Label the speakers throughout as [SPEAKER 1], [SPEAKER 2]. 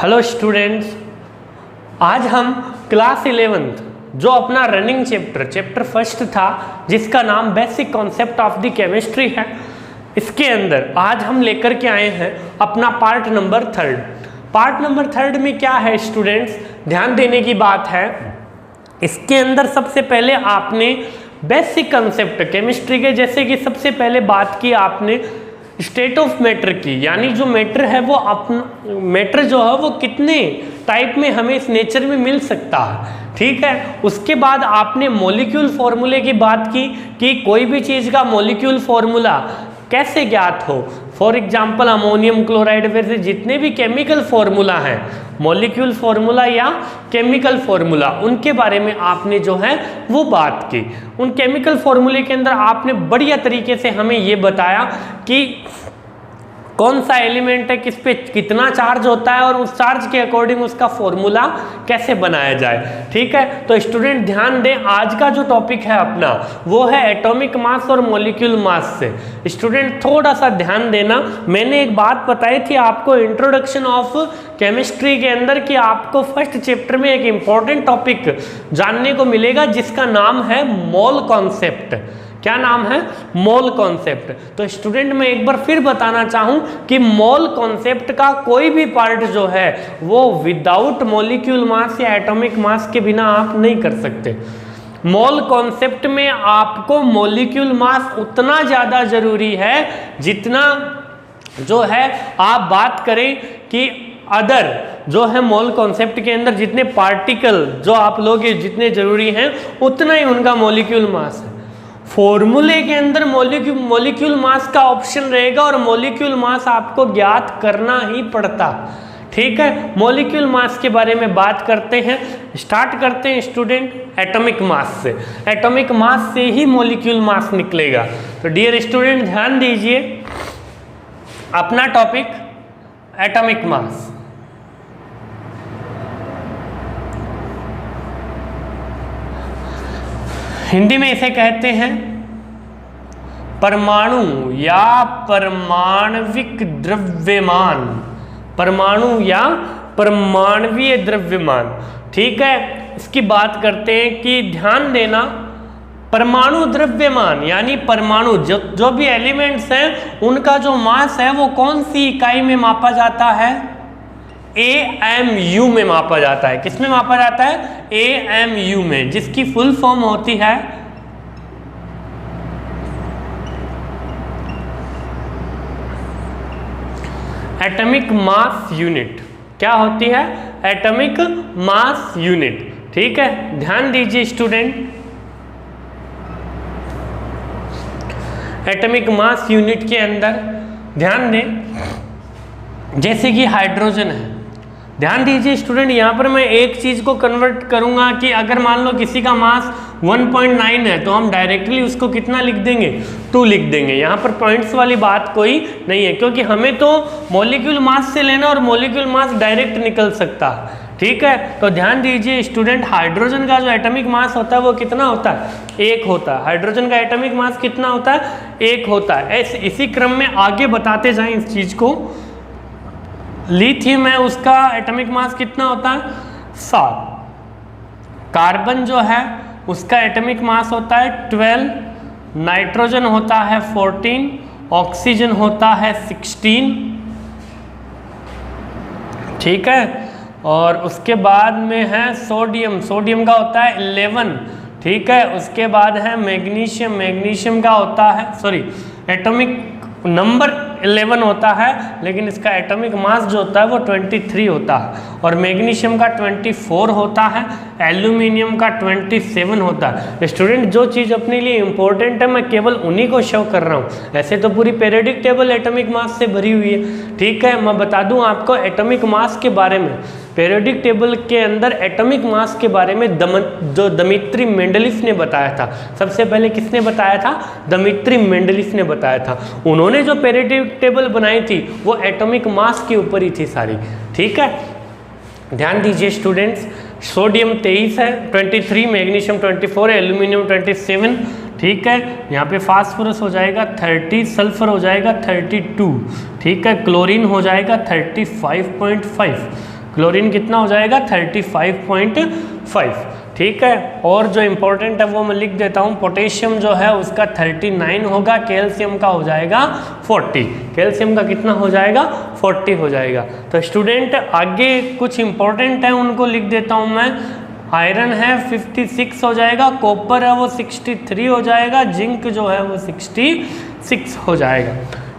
[SPEAKER 1] Hello students, आज हम class 11th जो अपना रनिंग चैप्टर फर्स्ट था जिसका नाम basic concept of the chemistry है, इसके अंदर आज हम लेकर के आए हैं अपना पार्ट नंबर 3। पार्ट नंबर 3 में क्या है स्टूडेंट्स, ध्यान देने की बात है। इसके अंदर सबसे पहले आपने बेसिक कॉन्सेप्ट केमिस्ट्री के, जैसे कि सबसे पहले बात की आपने स्टेट ऑफ मैटर की, यानी जो मैटर है वो अपना मैटर जो है वो कितने टाइप में हमें इस नेचर में मिल सकता है, ठीक है। उसके बाद आपने मॉलिक्यूल फॉर्मूले की बात की कि कोई भी चीज़ का मॉलिक्यूल फॉर्मूला कैसे ज्ञात हो। फॉर एग्जाम्पल अमोनियम क्लोराइड, वैसे जितने भी केमिकल फॉर्मूला हैं, मॉलिक्यूल फॉर्मूला या केमिकल फॉर्मूला, उनके बारे में आपने जो है वो बात की। उन केमिकल फॉर्मूले के अंदर आपने बढ़िया तरीके से हमें ये बताया कि कौन सा एलिमेंट है, किस पे कितना चार्ज होता है और उस चार्ज के अकॉर्डिंग उसका फॉर्मूला कैसे बनाया जाए, ठीक है। तो स्टूडेंट ध्यान दें, आज का जो टॉपिक है अपना वो है एटॉमिक मास और मॉलिक्यूल मास से। स्टूडेंट थोड़ा सा ध्यान देना, मैंने एक बात बताई थी आपको इंट्रोडक्शन ऑफ केमिस्ट्री के अंदर कि आपको फर्स्ट चैप्टर में एक इंपॉर्टेंट टॉपिक जानने को मिलेगा जिसका नाम है मोल कॉन्सेप्ट। क्या नाम है? Mole concept. तो स्टूडेंट मैं एक बार फिर बताना चाहूं कि मोल कॉन्सेप्ट का कोई भी पार्ट जो है वो विदाउट मॉलिक्यूल मास या एटॉमिक मास के बिना आप नहीं कर सकते। मोल कॉन्सेप्ट में आपको मॉलिक्यूल मास उतना ज़्यादा जरूरी है जितना जो है आप बात करें कि अदर जो है मोल कॉन्सेप्ट के अंदर जितने पार्टिकल जो आप लोग जितने जरूरी हैं उतना ही उनका मॉलिक्यूल मास है। फॉर्मूले के अंदर मॉलिक्यूल मास का ऑप्शन रहेगा और मॉलिक्यूल मास आपको ज्ञात करना ही पड़ता, ठीक है। मॉलिक्यूल मास के बारे में बात करते हैं, स्टार्ट करते हैं स्टूडेंट एटॉमिक मास से। एटॉमिक मास से ही मॉलिक्यूल मास निकलेगा। तो डियर स्टूडेंट ध्यान दीजिए, अपना टॉपिक एटॉमिक मास। हिंदी में इसे कहते हैं परमाणु या परमाणविक द्रव्यमान, परमाणु या परमाणवीय द्रव्यमान, ठीक है। इसकी बात करते हैं कि ध्यान देना, परमाणु द्रव्यमान यानी परमाणु जो भी एलिमेंट्स हैं उनका जो मास है वो कौन सी इकाई में मापा जाता है? AMU में मापा जाता है। किस में मापा जाता है? AMU में, जिसकी फुल फॉर्म होती है एटॉमिक मास यूनिट। क्या होती है? एटॉमिक मास यूनिट, ठीक है। ध्यान दीजिए स्टूडेंट, एटॉमिक मास यूनिट के अंदर ध्यान दें, जैसे कि हाइड्रोजन है। ध्यान दीजिए स्टूडेंट, यहाँ पर मैं एक चीज़ को कन्वर्ट करूँगा कि अगर मान लो किसी का मास 1.9 है तो हम डायरेक्टली उसको कितना लिख देंगे? 2 लिख देंगे। यहाँ पर पॉइंट्स वाली बात कोई नहीं है, क्योंकि हमें तो मॉलिक्यूल मास से लेना और मॉलिक्यूल मास डायरेक्ट निकल सकता है, ठीक है। तो ध्यान दीजिए स्टूडेंट, हाइड्रोजन का जो एटॉमिक मास होता है वो कितना होता है? 1 होता है। हाइड्रोजन का एटॉमिक मास कितना होता है? 1 होता है। इसी क्रम में आगे बताते जाएं इस चीज़ को। लिथियम है, उसका एटॉमिक मास कितना होता है? 7। कार्बन जो है उसका एटॉमिक मास होता है 12, नाइट्रोजन होता है 14, ऑक्सीजन होता है 16, ठीक है। और उसके बाद में है सोडियम, सोडियम का होता है 11, ठीक है। उसके बाद है मैग्नीशियम, मैग्नीशियम का होता है एटॉमिक नंबर 11 होता है, लेकिन इसका एटॉमिक मास जो होता है वो 23 होता है। और मैग्नीशियम का 24 होता है, एल्यूमिनियम का 27 होता है। स्टूडेंट जो चीज़ अपने लिए इंपॉर्टेंट है मैं केवल उन्हीं को शो कर रहा हूँ, ऐसे तो पूरी पीरियोडिक टेबल एटॉमिक मास से भरी हुई है, ठीक है। मैं बता दूँ आपको एटॉमिक मास के बारे में, पीरियोडिक टेबल के अंदर एटॉमिक मास के बारे में जो दमित्री मेंडलीफ ने बताया था। सबसे पहले किसने बताया था? दमित्री मेंडलीफ ने बताया था। उन्होंने जो पीरियोडिक टेबल बनाई थी वो एटॉमिक मास के ऊपर ही थी सारी, ठीक है। ध्यान दीजिए स्टूडेंट्स, सोडियम 23 है, 23, मैग्नीशियम 24 है, एल्यूमिनियम 27, ठीक है। यहाँ पे फास्फोरस हो जाएगा 30, सल्फर हो जाएगा 32, ठीक है। क्लोरीन हो जाएगा 35.5, क्लोरीन कितना हो जाएगा 35.5। ठीक है, और जो इम्पोर्टेंट है वो मैं लिख देता हूँ, पोटेशियम जो है उसका 39 होगा, कैल्शियम का हो जाएगा 40। कैल्शियम का कितना हो जाएगा 40 हो जाएगा। तो स्टूडेंट आगे कुछ इम्पोर्टेंट है उनको लिख देता हूँ मैं। आयरन है 56 हो जाएगा, कॉपर है वो 63 हो जाएगा, जिंक जो है वो 66 हो जाएगा।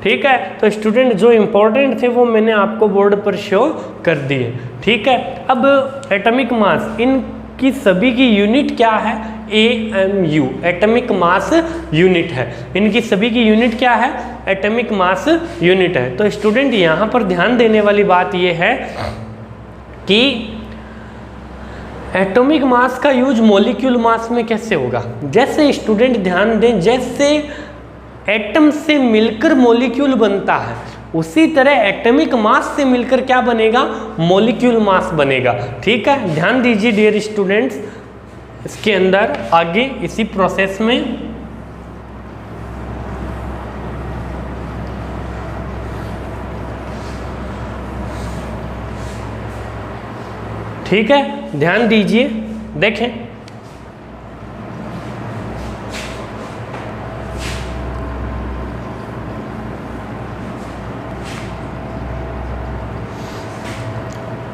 [SPEAKER 1] ठीक है, तो स्टूडेंट जो इम्पोर्टेंट थे वो मैंने आपको बोर्ड पर शो कर दिए। ठीक है, अब एटॉमिक मास, इनकी सभी की यूनिट क्या है, AMU, एटॉमिक मास यूनिट है। इनकी सभी की यूनिट क्या है, एटॉमिक मास यूनिट है। तो स्टूडेंट यहाँ पर ध्यान देने वाली बात ये है कि एटॉमिक मास का यूज मॉलिक्यूल मास में कैसे होगा। जैसे स्टूडेंट ध्यान दें, जैसे एटम से मिलकर मॉलिक्यूल बनता है, उसी तरह एटॉमिक मास से मिलकर क्या बनेगा, मॉलिक्यूल मास बनेगा। ठीक है, ध्यान दीजिए डियर स्टूडेंट्स, इसके अंदर आगे इसी प्रोसेस में ठीक है, ध्यान दीजिए, देखें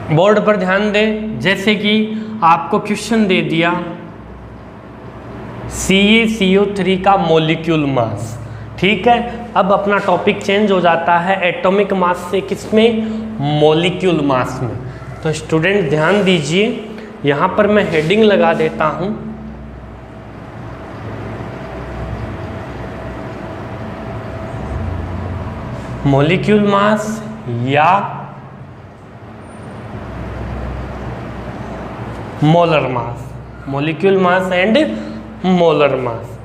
[SPEAKER 1] बोर्ड पर ध्यान दें। जैसे कि आपको क्वेश्चन दे दिया CaCO3 का मॉलिक्यूल मास। ठीक है, अब अपना टॉपिक चेंज हो जाता है एटॉमिक मास से किसमें, मॉलिक्यूल मास में। तो स्टूडेंट ध्यान दीजिए, यहाँ पर मैं हेडिंग लगा देता हूँ, मॉलिक्यूल मास या molar mass, molecule mass and molar mass.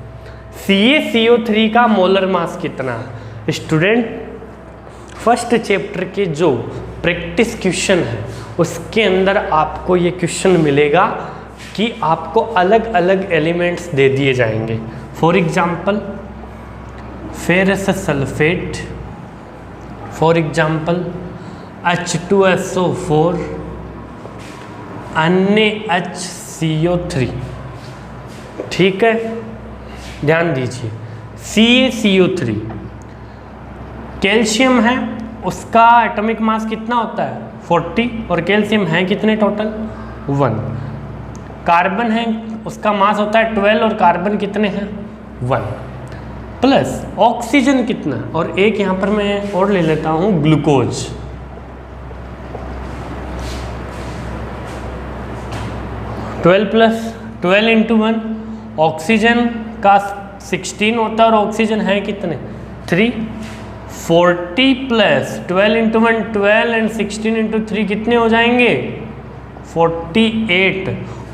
[SPEAKER 1] CaCO3 का मोलर मास कितना है। स्टूडेंट फर्स्ट चैप्टर के जो प्रैक्टिस क्वेश्चन है उसके अंदर आपको ये क्वेश्चन मिलेगा कि आपको अलग अलग एलिमेंट्स दे दिए जाएंगे। For example ferrous sulphate, for example H2SO4, अन्य HCO3। ठीक है, ध्यान दीजिए, CaCO3 कैल्शियम है, उसका एटॉमिक मास कितना होता है 40, और कैल्शियम है कितने टोटल 1। कार्बन है, उसका मास होता है 12 और कार्बन कितने हैं 1। प्लस ऑक्सीजन कितना, और एक यहाँ पर मैं और ले लेता हूँ ग्लूकोज, 12 प्लस 12 इंटू 1। ऑक्सीजन का 16 होता है और ऑक्सीजन है कितने 3। 40 प्लस 12 इंटू 1 12 एंड 16 इंटू 3 कितने हो जाएंगे 48।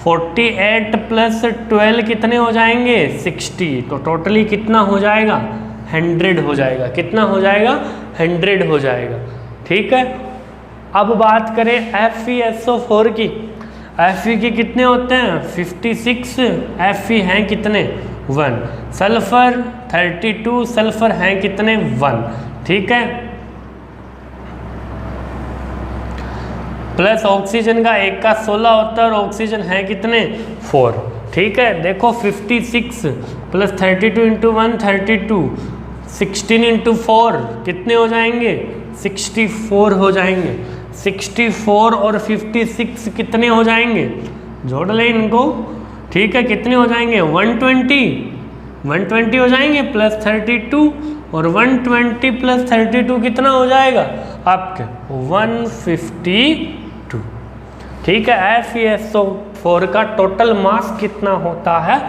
[SPEAKER 1] 48 प्लस 12 कितने हो जाएंगे 60। तो टोटली कितना हो जाएगा 100 हो जाएगा। कितना हो जाएगा 100 हो जाएगा। ठीक है, अब बात करें FeSO4 की। Fe के कितने होते हैं 56, Fe हैं कितने 1। सल्फर 32, सल्फर हैं कितने 1। ठीक है, प्लस ऑक्सीजन का एक का 16 होता है और ऑक्सीजन है कितने 4। ठीक है, देखो 56 प्लस 32 इंटू 1 32, 16 इंटू 4 कितने हो जाएंगे 64 हो जाएंगे। 64 और 56 कितने हो जाएंगे, जोड़ लें इनको। ठीक है, कितने हो जाएंगे 120 हो जाएंगे, प्लस 32 और 120 प्लस 32 कितना हो जाएगा आपके 152। ठीक है, FeSO4 का टोटल मास कितना होता है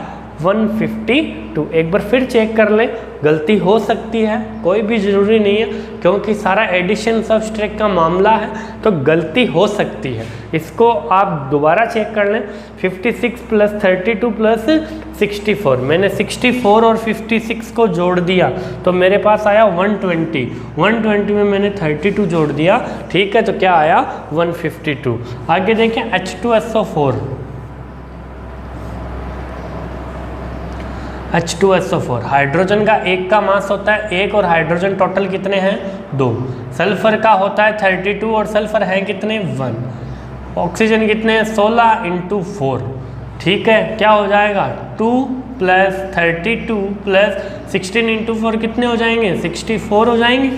[SPEAKER 1] 152। एक बार फिर चेक कर ले, गलती हो सकती है, कोई भी ज़रूरी नहीं है, क्योंकि सारा एडिशन सब्सट्रैक्ट का मामला है तो गलती हो सकती है। इसको आप दोबारा चेक कर लें। 56 प्लस 32 प्लस 64, मैंने 64 और 56 को जोड़ दिया तो मेरे पास आया 120। 120 में मैंने 32 जोड़ दिया। ठीक है, तो क्या आया 152। आगे देखें H2SO4। H2SO4 हाइड्रोजन का एक का मास होता है 1 और हाइड्रोजन टोटल कितने हैं 2। सल्फर का होता है 32 और सल्फर है कितने 1। ऑक्सीजन कितने हैं 16 इंटू 4, ठीक है, क्या हो जाएगा 2 प्लस 32 प्लस 16 इंटू 4 कितने हो जाएंगे 64 हो जाएंगे,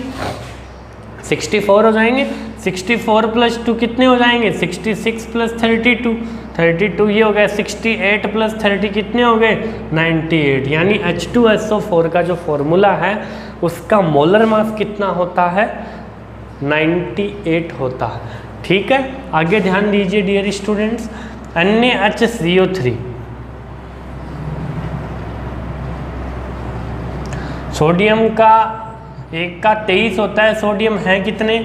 [SPEAKER 1] 64 हो जाएंगे। 64 प्लस 2 कितने हो जाएंगे 66 प्लस 32 ये हो गया 68 प्लस 30 कितने हो गए 98। यानी H2SO4 का जो फॉर्मूला है उसका मोलर मास कितना होता है 98 होता है, ठीक है। आगे ध्यान दीजिए डियर स्टूडेंट्स, NaHCO3 सोडियम का 1 का 23 होता है, सोडियम है कितने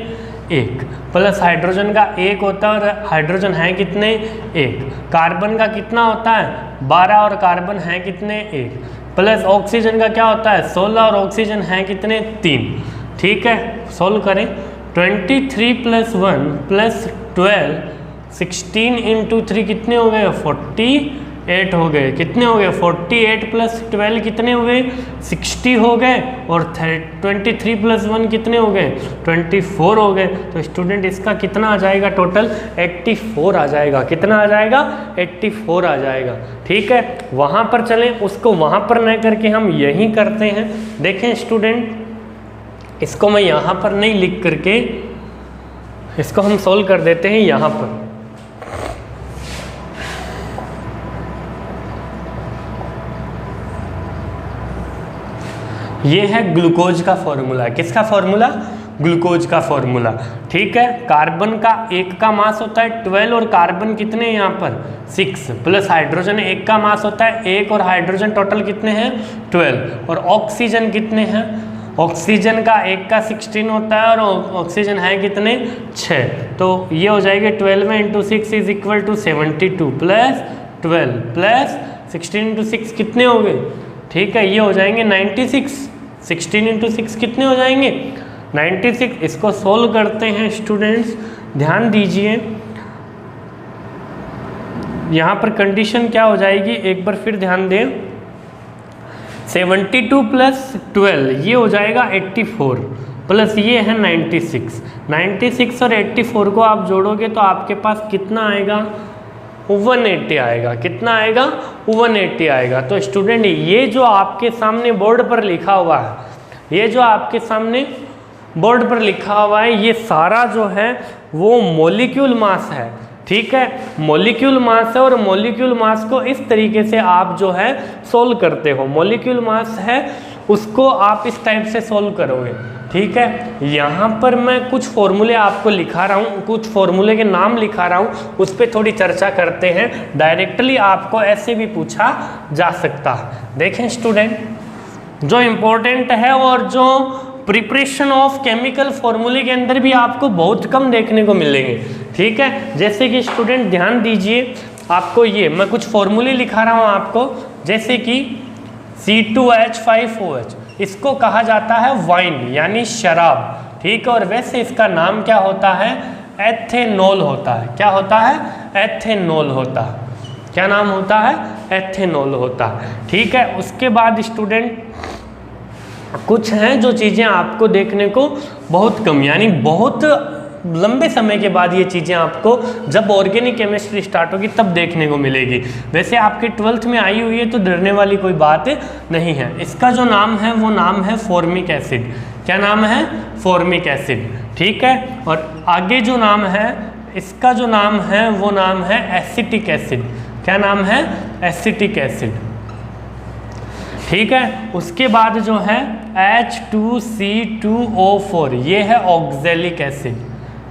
[SPEAKER 1] 1, प्लस हाइड्रोजन का 1 होता है और हाइड्रोजन है कितने 1, कार्बन का कितना होता है 12 और कार्बन है कितने 1, प्लस ऑक्सीजन का क्या होता है 16 और ऑक्सीजन है कितने 3, ठीक है। सोल्व करें 23 प्लस 1 प्लस 12 16 इंटू 3 कितने हो गए 48 हो गए, कितने हो गए 48 प्लस 12 कितने हो गए 60 हो गए और 23 प्लस 1 कितने हो गए 24 हो गए। तो स्टूडेंट इसका कितना आ जाएगा टोटल 84 आ जाएगा, कितना आ जाएगा 84 आ जाएगा, ठीक है। वहाँ पर चलें, उसको वहाँ पर न करके हम यहीं करते हैं। देखें स्टूडेंट, इसको मैं यहाँ पर नहीं लिख करके इसको हम सोल्व कर देते हैं यहाँ पर। ये है ग्लूकोज का फॉर्मूला, किसका फॉर्मूला ग्लूकोज का फॉर्मूला, ठीक है। कार्बन का 1 का मास होता है 12 और कार्बन कितने हैं यहाँ पर 6, प्लस हाइड्रोजन 1 का मास होता है 1 और हाइड्रोजन टोटल कितने हैं 12, और ऑक्सीजन कितने हैं, ऑक्सीजन का 1 का 16 होता है और ऑक्सीजन है कितने 6, तो ये हो जाएगा 12 into 6 is equal to 72 plus 12 plus 16 into 6 कितने हो गए, ठीक है, ये हो जाएंगे 96, 16 इंटू 6 कितने हो जाएंगे 96। इसको सोल्व करते हैं स्टूडेंट्स, ध्यान दीजिए यहाँ पर कंडीशन क्या हो जाएगी, एक बार फिर ध्यान दें, 72 प्लस 12 ये हो जाएगा 84 प्लस ये है 96 और 84 को आप जोड़ोगे तो आपके पास कितना आएगा 180 आएगा, कितना आएगा 180 आएगा। तो स्टूडेंट ये जो आपके सामने बोर्ड पर लिखा हुआ है, ये जो आपके सामने बोर्ड पर लिखा हुआ है, ये सारा जो है वो मॉलिक्यूल मास है, ठीक है, मॉलिक्यूल मास है। और मॉलिक्यूल मास को इस तरीके से आप जो है सोल्व करते हो, मॉलिक्यूल मास है उसको आप इस टाइप से सोल्व करोगे, ठीक है। यहाँ पर मैं कुछ फॉर्मूले आपको लिखा रहा हूँ, कुछ फॉर्मूले के नाम लिखा रहा हूँ, उस पर थोड़ी चर्चा करते हैं। डायरेक्टली आपको ऐसे भी पूछा जा सकता है। देखें स्टूडेंट, जो इम्पोर्टेंट है और जो प्रिपरेशन ऑफ केमिकल फॉर्मूले के अंदर भी आपको बहुत कम देखने को मिलेंगे, ठीक है। जैसे कि स्टूडेंट ध्यान दीजिए, आपको ये मैं कुछ फॉर्मूले लिखा रहा हूँ आपको, जैसे कि C2H5OH इसको कहा जाता है वाइन यानी शराब, ठीक है। और वैसे इसका नाम क्या होता है एथेनॉल होता है, क्या होता है एथेनॉल होता है, क्या नाम होता है एथेनॉल होता है, ठीक है। उसके बाद स्टूडेंट कुछ हैं जो चीज़ें आपको देखने को बहुत कम, यानी बहुत लंबे समय के बाद ये चीज़ें आपको जब ऑर्गेनिक केमिस्ट्री स्टार्ट होगी तब देखने को मिलेगी। वैसे आपके 12th में आई हुई है तो डरने वाली कोई बात नहीं है। इसका जो नाम है वो नाम है फॉर्मिक एसिड, क्या नाम है फॉर्मिक एसिड, ठीक है। और आगे जो नाम है इसका जो नाम है वो नाम है एसिटिक एसिड, क्या नाम है एसिटिक एसिड, ठीक है। उसके बाद जो है H2C2O4 ये है ऑक्जेलिक एसिड,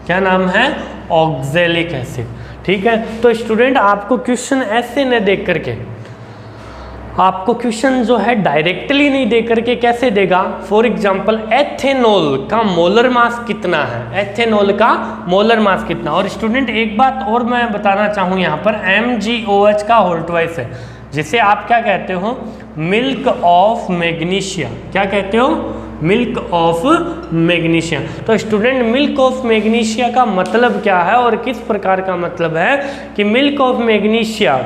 [SPEAKER 1] क्या नाम है ऑक्जेलिक एसिड, ठीक है। तो स्टूडेंट आपको क्वेश्चन ऐसे न देख करके, आपको क्वेश्चन जो है डायरेक्टली नहीं दे करके कैसे देगा, फॉर एग्जांपल एथेनॉल का मोलर मास कितना है, एथेनॉल का मोलर मास कितना। और स्टूडेंट एक बात और मैं बताना चाहूँ यहाँ पर, MgOH का होल ट्वाइस है, जिसे आप क्या कहते हो मिल्क ऑफ मैग्नीशिया, क्या कहते हो मिल्क ऑफ मैग्नीशिया। तो स्टूडेंट मिल्क ऑफ मैग्नीशिया का मतलब क्या है और किस प्रकार का मतलब है कि milk of magnesia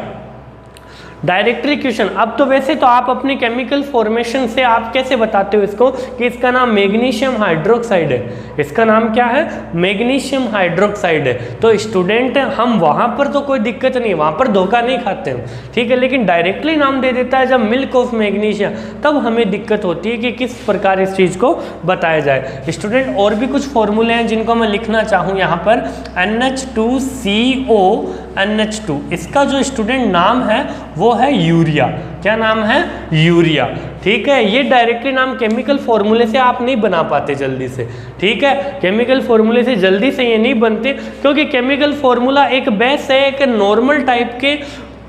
[SPEAKER 1] directly question, अब तो वैसे तो आप अपनी केमिकल फॉर्मेशन से आप कैसे बताते हो इसको कि इसका नाम मैग्नीशियम हाइड्रोक्साइड है, इसका नाम क्या है, मैग्नीशियम हाइड्रोक्साइड है। तो स्टूडेंट हम वहां पर तो कोई दिक्कत नहीं, वहां पर धोखा नहीं खाते हम, ठीक है, लेकिन डायरेक्टली नाम दे देता है जब मिल्क ऑफ मैग्नीशियम, तब हमें दिक्कत होती है कि किस प्रकार इस चीज को बताया जाए। स्टूडेंट और भी कुछ फॉर्मूले हैं जिनको मैं लिखना चाहूँ यहाँ पर, NH2CO NH2, इसका जो स्टूडेंट नाम है वो है यूरिया। क्या नाम है, यूरिया, ठीक है। ये डायरेक्टली नाम केमिकल फॉर्मूले से आप नहीं बना पाते जल्दी से, ठीक है, केमिकल फॉर्मूले से जल्दी से ये नहीं बनते, क्योंकि केमिकल फॉर्मूला एक बेस है, एक नॉर्मल टाइप के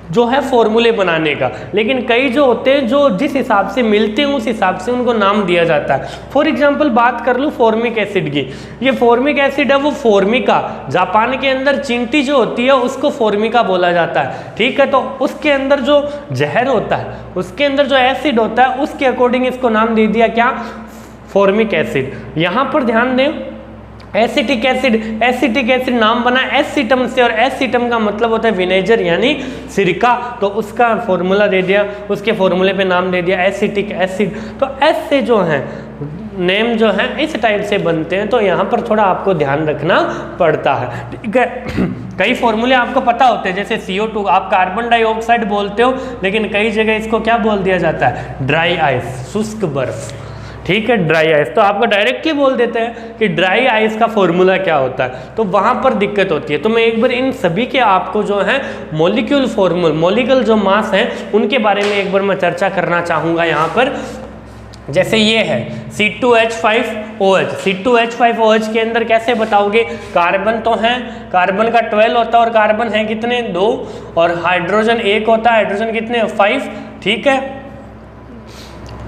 [SPEAKER 1] जो है फॉर्मूले बनाने का, लेकिन कई जो होते हैं जो जिस हिसाब से मिलते हैं उस हिसाब से उनको नाम दिया जाता है। फॉर एग्जांपल बात कर लूँ फॉर्मिक एसिड की, ये फॉर्मिक एसिड है वो फॉर्मिका, जापान के अंदर चींटी जो होती है उसको फॉर्मिका बोला जाता है, ठीक है। तो उसके अंदर जो जहर होता है, उसके अंदर जो एसिड होता है, उसके अकॉर्डिंग इसको नाम दे दिया क्या, फॉर्मिक एसिड। यहाँ पर ध्यान दें, एसिटिक एसिड, एसिटिक एसिड नाम बना एसिटम से, और एसिटम का मतलब होता है विनेगर यानी सिरका, तो उसका फॉर्मूला दे दिया, उसके फॉर्मूले पे नाम दे दिया एसिटिक एसिड। तो ऐसे जो हैं नेम जो हैं इस टाइप से बनते हैं, तो यहाँ पर थोड़ा आपको ध्यान रखना पड़ता है, ठीक है। कई फॉर्मूले आपको पता होते हैं, जैसे CO2 आप कार्बन डाइऑक्साइड बोलते हो, लेकिन कई जगह इसको क्या बोल दिया जाता है, ड्राई आइस, शुष्क बर्फ, ठीक है, ड्राई आइस। तो आपको डायरेक्टली बोल देते हैं कि ड्राई आइस का फॉर्मूला क्या होता है, तो वहां पर दिक्कत होती है। तो मैं एक बार इन सभी के आपको जो है मॉलिक्यूल फॉर्मूल, मॉलिक्यूल जो मास हैं उनके बारे में एक बार मैं चर्चा करना चाहूँगा यहाँ पर। जैसे ये है C2H5OH, C2H5OH के अंदर कैसे बताओगे, कार्बन तो है, कार्बन का 12 होता है और कार्बन है कितने, 2, और हाइड्रोजन 1 होता है, हाइड्रोजन कितने, 5, ठीक है,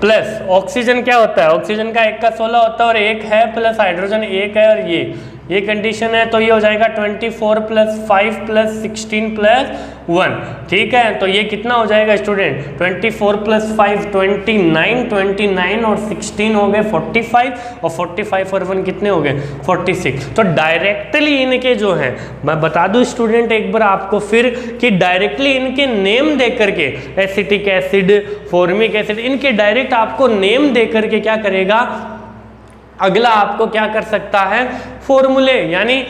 [SPEAKER 1] प्लस ऑक्सीजन क्या होता है, ऑक्सीजन का 1 का 16 होता है और 1 है, प्लस हाइड्रोजन 1 है, और ये कंडीशन है, तो ये हो जाएगा 24 + 5 + 16 + 1, ठीक है। तो ये कितना हो जाएगा स्टूडेंट, 24 + 5 29 और 16 हो गए 45, और 45 और 1 कितने हो गए 46। तो डायरेक्टली इनके जो हैं, मैं बता दूं स्टूडेंट एक बार आपको फिर कि डायरेक्टली इनके नेम दे करके, एसिटिक एसिड, फॉर्मिक एसिड, इनके डायरेक्ट आपको नेम दे करके क्या करेगा, अगला आपको क्या कर सकता है, फॉर्मूले, यानी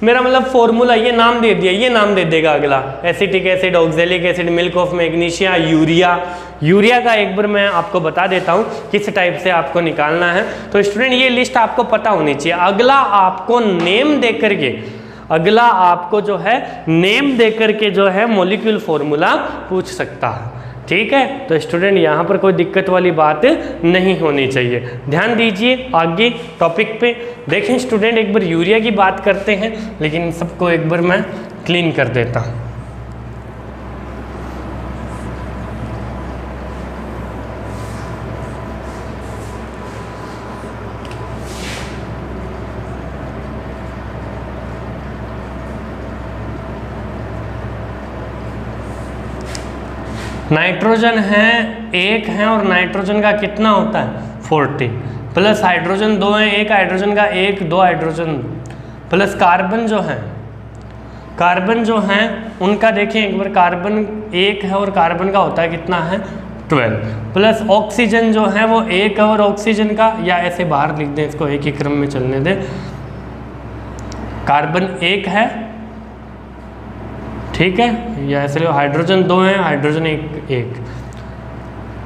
[SPEAKER 1] मेरा मतलब फॉर्मूला, ये नाम दे दिया, ये नाम दे देगा अगला, acetic acid, oxalic acid, milk of magnesia, urea. Urea का एक बार मैं आपको बता देता हूँ किस टाइप से आपको निकालना है। तो स्टूडेंट ये लिस्ट आपको पता होनी चाहिए। अगला आपको नेम दे करके, अगला आपको जो है नेम दे करके जो है मॉलिक्यूल फॉर्मूला पूछ सकता है, ठीक है। तो स्टूडेंट यहाँ पर कोई दिक्कत वाली बात नहीं होनी चाहिए। ध्यान दीजिए आगे टॉपिक पे। देखें स्टूडेंट एक बार यूरिया की बात करते हैं, लेकिन सबको एक बार मैं क्लीन कर देता हूँ। नाइट्रोजन है 1 है, और नाइट्रोजन का कितना होता है 40, प्लस हाइड्रोजन 2 है, 1 हाइड्रोजन का 1, 2 हाइड्रोजन, प्लस कार्बन जो है, कार्बन जो है उनका देखें एक बार, कार्बन 1 है और कार्बन का होता है कितना है 12, प्लस ऑक्सीजन जो है वो 1 है और ऑक्सीजन का, या ऐसे बाहर लिख दें इसको, एक ही क्रम में चलने दें, कार्बन 1 है, ठीक है, या ऐसे लो, हाइड्रोजन 2 है, हाइड्रोजन 1,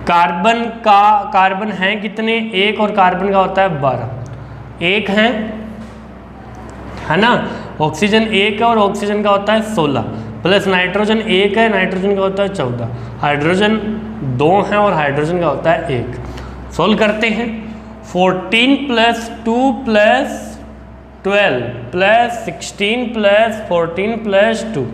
[SPEAKER 1] कार्बन का, कार्बन है कितने 1 और कार्बन का होता है 12, 1 है ना, ऑक्सीजन 1 है और ऑक्सीजन का होता है 16, प्लस नाइट्रोजन 1 है, नाइट्रोजन का होता है 14, हाइड्रोजन 2 है और हाइड्रोजन का होता है 1। सोल्व करते हैं, 14 + 2 + 12 + 16 + 14 + 2,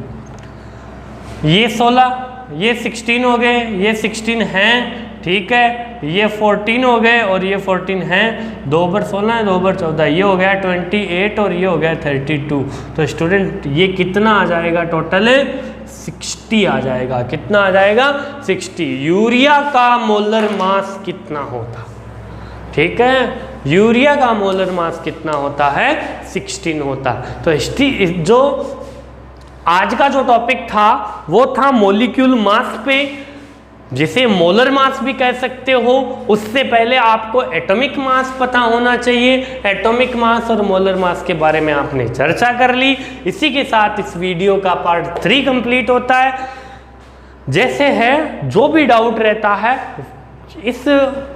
[SPEAKER 1] ये 16, ये 16 हो गए, ये 16 हैं, ठीक है, ये 14 हो गए और ये 14 हैं, 2 × 16 है, 2 × 14, ये हो गया 28 और ये हो गया 32। तो स्टूडेंट ये कितना आ जाएगा, टोटल 60 आ जाएगा। कितना आ जाएगा 60। यूरिया का मोलर मास कितना होता, ठीक है, यूरिया का मोलर मास कितना होता है 16 होता है। तो जो आज का जो टॉपिक था वो था मॉलिक्यूल मास पे, जिसे मोलर मास भी कह सकते हो, उससे पहले आपको एटॉमिक मास पता होना चाहिए। एटॉमिक मास और मोलर मास के बारे में आपने चर्चा कर ली। इसी के साथ इस वीडियो का पार्ट 3 कंप्लीट होता है। जैसे है जो भी डाउट रहता है इस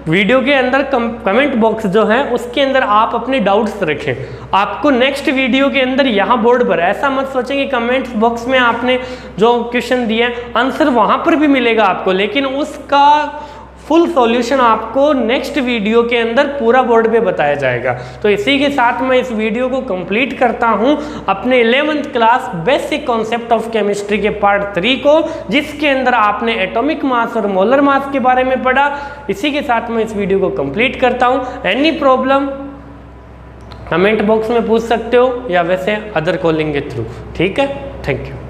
[SPEAKER 1] वीडियो के अंदर कमेंट बॉक्स जो है उसके अंदर आप अपने डाउट्स रखें। आपको नेक्स्ट वीडियो के अंदर यहाँ बोर्ड पर, ऐसा मत सोचें कि कमेंट्स बॉक्स में आपने जो क्वेश्चन दिए आंसर वहाँ पर भी मिलेगा आपको, लेकिन उसका फुल सॉल्यूशन आपको नेक्स्ट वीडियो के अंदर पूरा बोर्ड पे बताया जाएगा। तो इसी के साथ मैं इस वीडियो को कंप्लीट करता हूं अपने 11th class basic concept of chemistry के पार्ट 3 को, जिसके अंदर आपने एटॉमिक मास और मोलर मास के बारे में पढ़ा। इसी के साथ मैं इस वीडियो को कंप्लीट करता हूं। एनी प्रॉब्लम कमेंट बॉक्स में पूछ सकते हो या वैसे अदर कॉलिंग के थ्रू। ठीक है, थैंक यू।